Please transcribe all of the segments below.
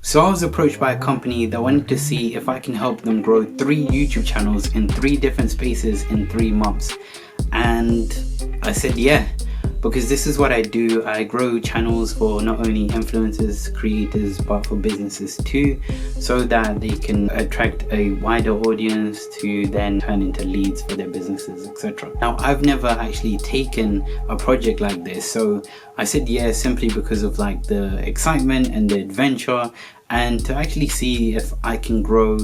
So I was approached by a company that wanted to see if I can help them grow 3 YouTube channels in 3 different spaces in 3 months. And I said yeah, because this is what I do. I grow channels for not only influencers, creators, but for businesses too, so that they can attract a wider audience to then turn into leads for their businesses, etc. Now, I've never actually taken a project like this, so I said yeah simply because of like the excitement and the adventure, and to actually see if I can grow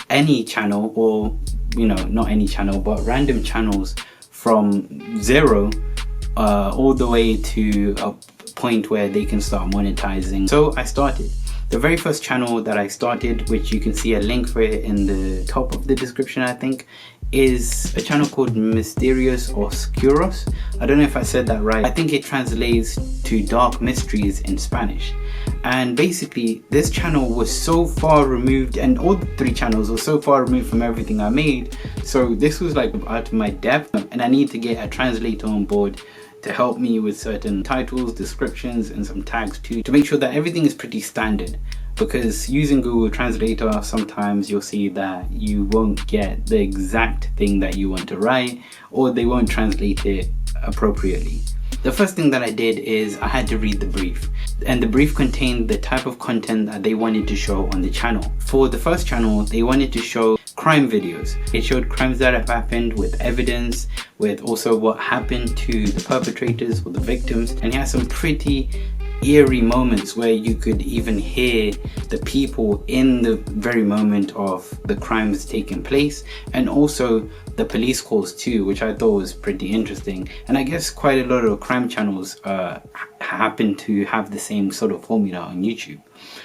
any channel, or not any channel but random channels from zero all the way to a point where they can start monetizing. So I started. The very first channel that I started, which you can see a link for it in the top of the description I think, is a channel called Mysterious Oscuros. I don't know if I said that right. I think it translates to Dark Mysteries in Spanish. And basically this channel was so far removed, and all the 3 channels were so far removed from everything I made, so this was like out of my depth, and I need to get a translator on board to help me with certain titles, descriptions, and some tags too, to make sure that everything is pretty standard. Because using Google Translator, sometimes you'll see that you won't get the exact thing that you want to write, or they won't translate it appropriately. The first thing that I did is I had to read the brief, and the brief contained the type of content that they wanted to show on the channel. For the first channel, they wanted to show crime videos. It showed crimes that have happened with evidence, with also what happened to the perpetrators or the victims, and it had some pretty eerie moments where you could even hear the people in the very moment of the crimes taking place, and also the police calls too, which I thought was pretty interesting. And I guess quite a lot of crime channels happen to have the same sort of formula on YouTube.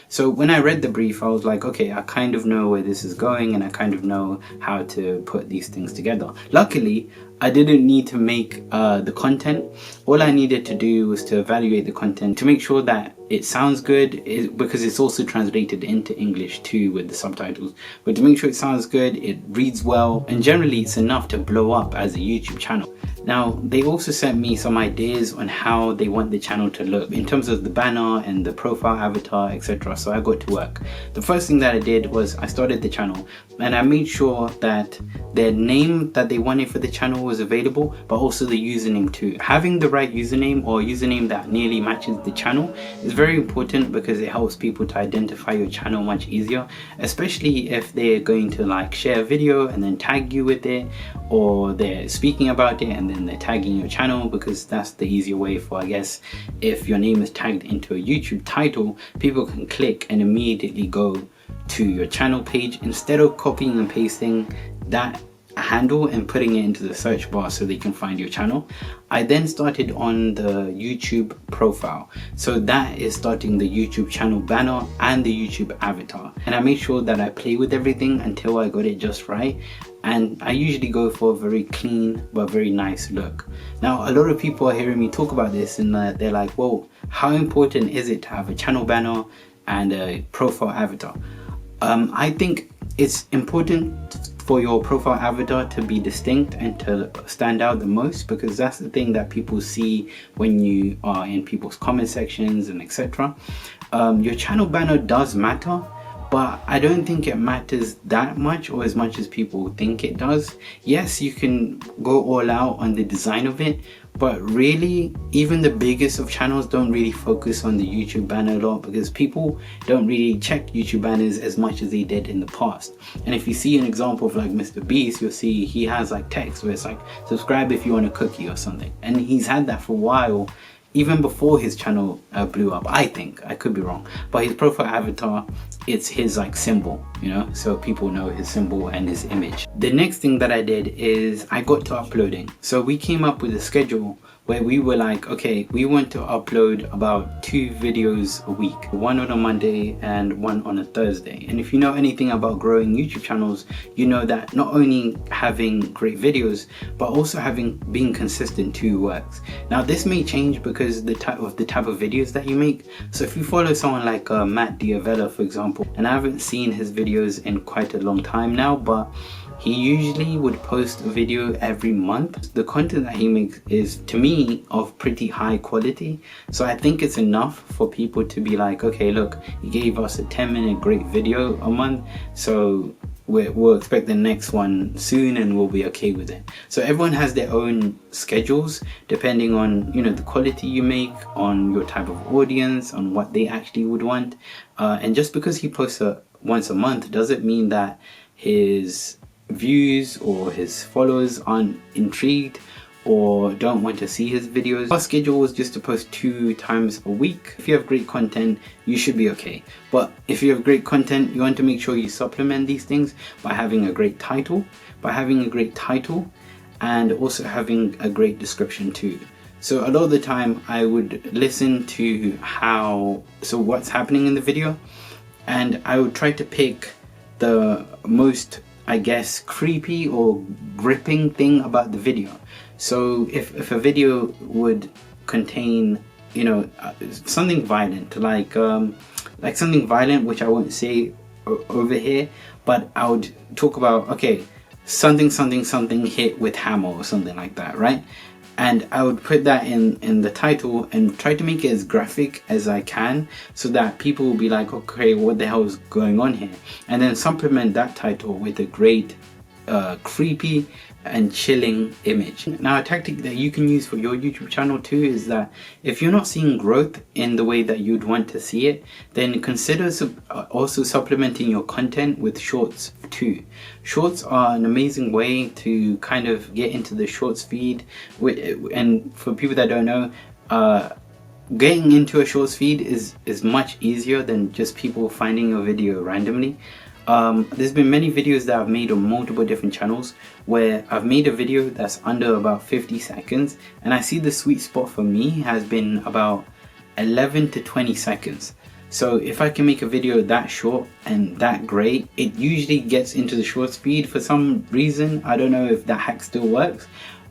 So when I read the brief, I was like, okay, I kind of know where this is going, and I kind of know how to put these things together. Luckily, I didn't need to make the content. All I needed to do was to evaluate the content to make sure that it sounds good, because it's also translated into English too with the subtitles. But to make sure it sounds good, it reads well, and generally it's enough to blow up as a YouTube channel. Now, they also sent me some ideas on how they want the channel to look in terms of the banner and the profile avatar, etc. So I got to work. The first thing that I did was I started the channel, and I made sure that the name that they wanted for the channel was available, but also the username too. Having the right username, or username that nearly matches the channel, is very important, because it helps people to identify your channel much easier, especially if they're going to like share a video and then tag you with it, or they're speaking about it and then they're tagging your channel, because that's the easier way for, I guess, if your name is tagged into a YouTube title, people can click and immediately go to your channel page instead of copying and pasting that handle and putting it into the search bar so they can find your channel. I then started on the YouTube profile, so that is starting the YouTube channel banner and the YouTube avatar, and I made sure that I play with everything until I got it just right. And I usually go for a very clean but very nice look. Now, a lot of people are hearing me talk about this, and they're like, whoa, how important is it to have a channel banner and a profile avatar? I think it's important for your profile avatar to be distinct and to stand out the most, because that's the thing that people see when you are in people's comment sections and etc. Your channel banner does matter, but I don't think it matters that much, or as much as people think it does. Yes, you can go all out on the design of it, but really even the biggest of channels don't really focus on the YouTube banner a lot, because people don't really check YouTube banners as much as they did in the past. And if you see an example of like Mr. Beast, you'll see he has like text where it's like, subscribe if you want a cookie or something, and he's had that for a while, even before his channel blew up. I think, I could be wrong, but his profile avatar, it's his like symbol, so people know his symbol and his image. The next thing that I did is I got to uploading. So we came up with a schedule where we were like, okay, we want to upload about 2 videos a week, one on a Monday and one on a Thursday. And if you know anything about growing YouTube channels, you know that not only having great videos, but also being consistent too works. Now, this may change because the type of videos that you make. So if you follow someone like Matt Diavella, for example, and I haven't seen his videos in quite a long time now, but he usually would post a video every month. The content that he makes is, to me, of pretty high quality. So I think it's enough for people to be like, okay, look, he gave us a 10-minute great video a month, so we'll expect the next one soon and we'll be okay with it. So everyone has their own schedules depending on, you know, the quality you make, on your type of audience, on what they actually would want. And just because he posts once a month doesn't mean that his views or his followers aren't intrigued or don't want to see his videos. Our schedule is just to post 2 times a week. If you have great content, you should be okay. But if you have great content, you want to make sure you supplement these things by having a great title, and also having a great description too. So a lot of the time I would listen to what's happening in the video, and I would try to pick the most, I guess, creepy or gripping thing about the video. So if a video would contain, you know, something violent, like something violent, which I won't say over here, but I would talk about, okay, something hit with hammer or something like that, right? And I would put that in the title and try to make it as graphic as I can, so that people will be like, okay, what the hell is going on here? And then supplement that title with a great creepy and chilling image. Now, a tactic that you can use for your YouTube channel too is that if you're not seeing growth in the way that you'd want to see it, then consider also supplementing your content with shorts too. Shorts are an amazing way to kind of get into the shorts feed, and for people that don't know, getting into a shorts feed is much easier than just people finding a video randomly. There's been many videos that I've made on multiple different channels where I've made a video that's under about 50 seconds, and I see the sweet spot for me has been about 11 to 20 seconds. So if I can make a video that short and that great, it usually gets into the shorts feed for some reason. I don't know if that hack still works,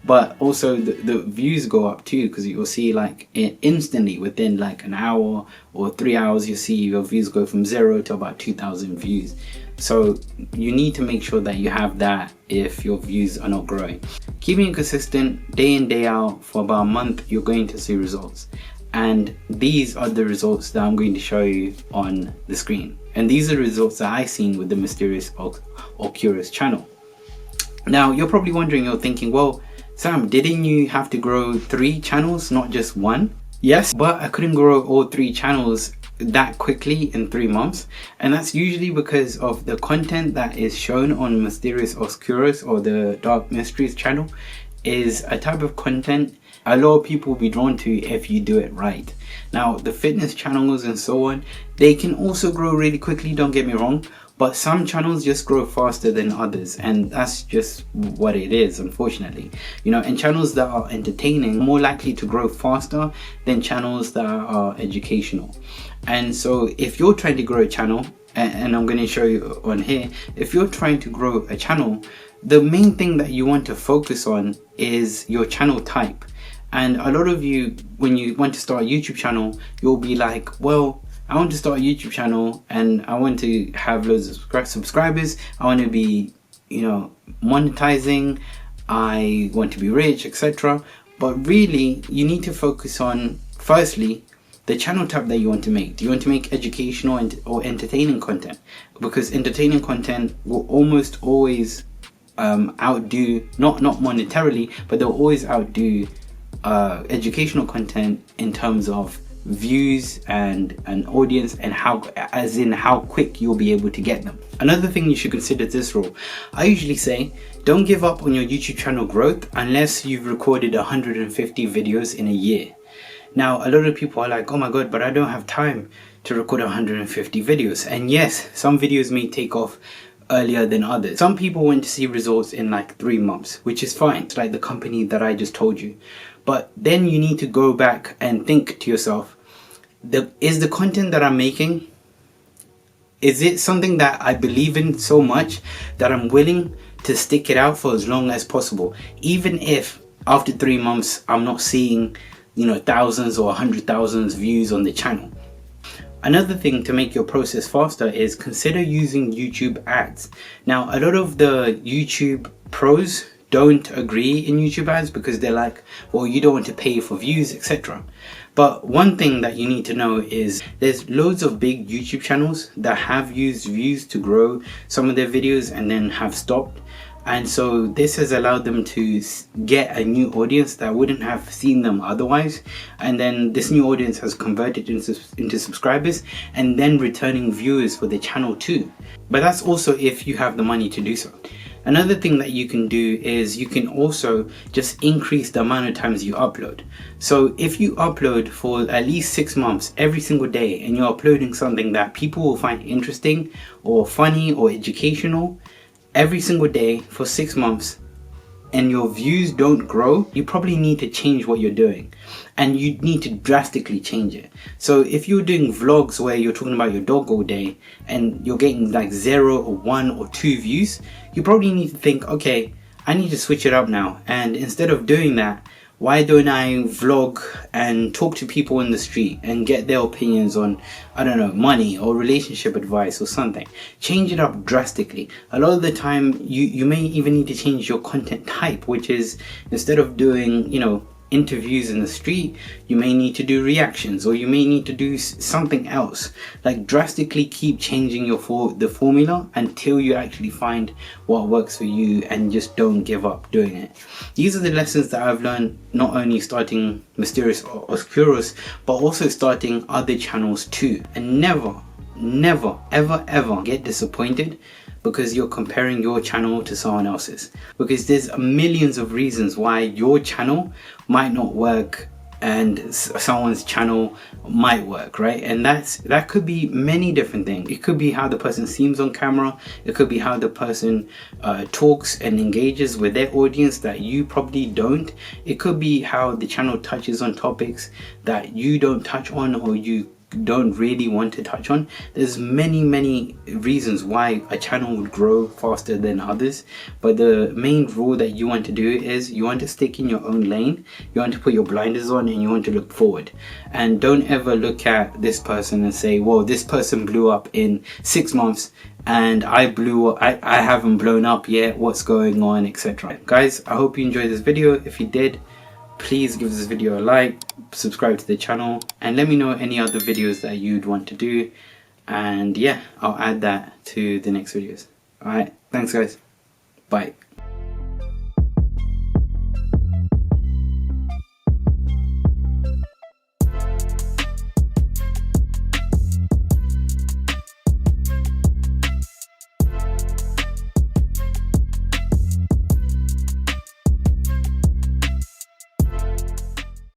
but also the views go up too, because you'll see like instantly within like an hour or 3 hours, you see your views go from 0 to about 2,000 views. So you need to make sure that you have that if your views are not growing. Keeping it consistent day in, day out for about a month, you're going to see results. And these are the results that I'm going to show you on the screen. And these are the results that I've seen with the Mysterious or Curious channel. Now, you're probably wondering, you're thinking, well, Sam, didn't you have to grow 3 channels, not just 1? Yes, but I couldn't grow all 3 channels that quickly in 3 months, and that's usually because of the content that is shown on Mysterious or Curious or the Dark Mysteries channel is a type of content a lot of people will be drawn to if you do it right. Now, the fitness channels and so on, they can also grow really quickly, don't get me wrong, but some channels just grow faster than others, and that's just what it is, unfortunately. You know, and channels that are entertaining are more likely to grow faster than channels that are educational. And so if you're trying to grow a channel, and I'm going to show you on here, if you're trying to grow a channel, the main thing that you want to focus on is your channel type. And a lot of you, when you want to start a YouTube channel, you'll be like, well, I want to start a YouTube channel and I want to have loads of subscribers. I want to be, you know, monetizing. I want to be rich, etc. But really, you need to focus on, firstly, the channel type that you want to make. Do you want to make educational or entertaining content? Because entertaining content will almost always outdo, not monetarily, but they'll always outdo educational content in terms of views and an audience, and how quick you'll be able to get them. Another thing you should consider this rule. I usually say, don't give up on your YouTube channel growth unless you've recorded 150 videos in a year. Now, a lot of people are like, oh my god, but I don't have time to record 150 videos. And yes, some videos may take off earlier than others. Some people want to see results in like 3 months, which is fine. It's like the company that I just told you. But then you need to go back and think to yourself, is the content that I'm making, is it something that I believe in so much that I'm willing to stick it out for as long as possible, even if after 3 months I'm not seeing, you know, thousands or 100,000 views on the channel? Another thing to make your process faster is consider using YouTube ads. Now, a lot of the YouTube pros don't agree in YouTube ads because they're like, well, you don't want to pay for views, etc. But one thing that you need to know is there's loads of big YouTube channels that have used views to grow some of their videos and then have stopped. And so this has allowed them to get a new audience that wouldn't have seen them otherwise. And then this new audience has converted into subscribers and then returning viewers for the channel too. But that's also if you have the money to do so. Another thing that you can do is you can also just increase the amount of times you upload. So if you upload for at least 6 months every single day and you're uploading something that people will find interesting or funny or educational, every single day for 6 months, and your views don't grow, you probably need to change what you're doing, and you need to drastically change it. So if you're doing vlogs where you're talking about your dog all day and you're getting like 0 or 1 or 2 views, you probably need to think, okay, I need to switch it up now, and instead of doing that, why don't I vlog and talk to people in the street and get their opinions on, I don't know, money or relationship advice or something. Change it up drastically. A lot of the time you may even need to change your content type, which is instead of doing, you know, interviews in the street, you may need to do reactions, or you may need to do something else. Like drastically keep changing the formula until you actually find what works for you, and just don't give up doing it. These are the lessons that I've learned, not only starting Mysterious Oscuros, but also starting other channels too. And never ever get disappointed because you're comparing your channel to someone else's, because there's millions of reasons why your channel might not work and someone's channel might work, right? And that could be many different things. It could be how the person seems on camera, it could be how the person talks and engages with their audience that you probably don't. It could be how the channel touches on topics that you don't touch on, or you don't really want to touch on. There's many reasons why a channel would grow faster than others, but the main rule that you want to do is you want to stick in your own lane. You want to put your blinders on and you want to look forward, and don't ever look at this person and say, well, this person blew up in 6 months and I haven't blown up yet, what's going on, etc. Guys, I hope you enjoyed this video. If you did, please give this video a like, subscribe to the channel, and let me know any other videos that you'd want to do, and yeah, I'll add that to the next videos. Alright, thanks guys, bye.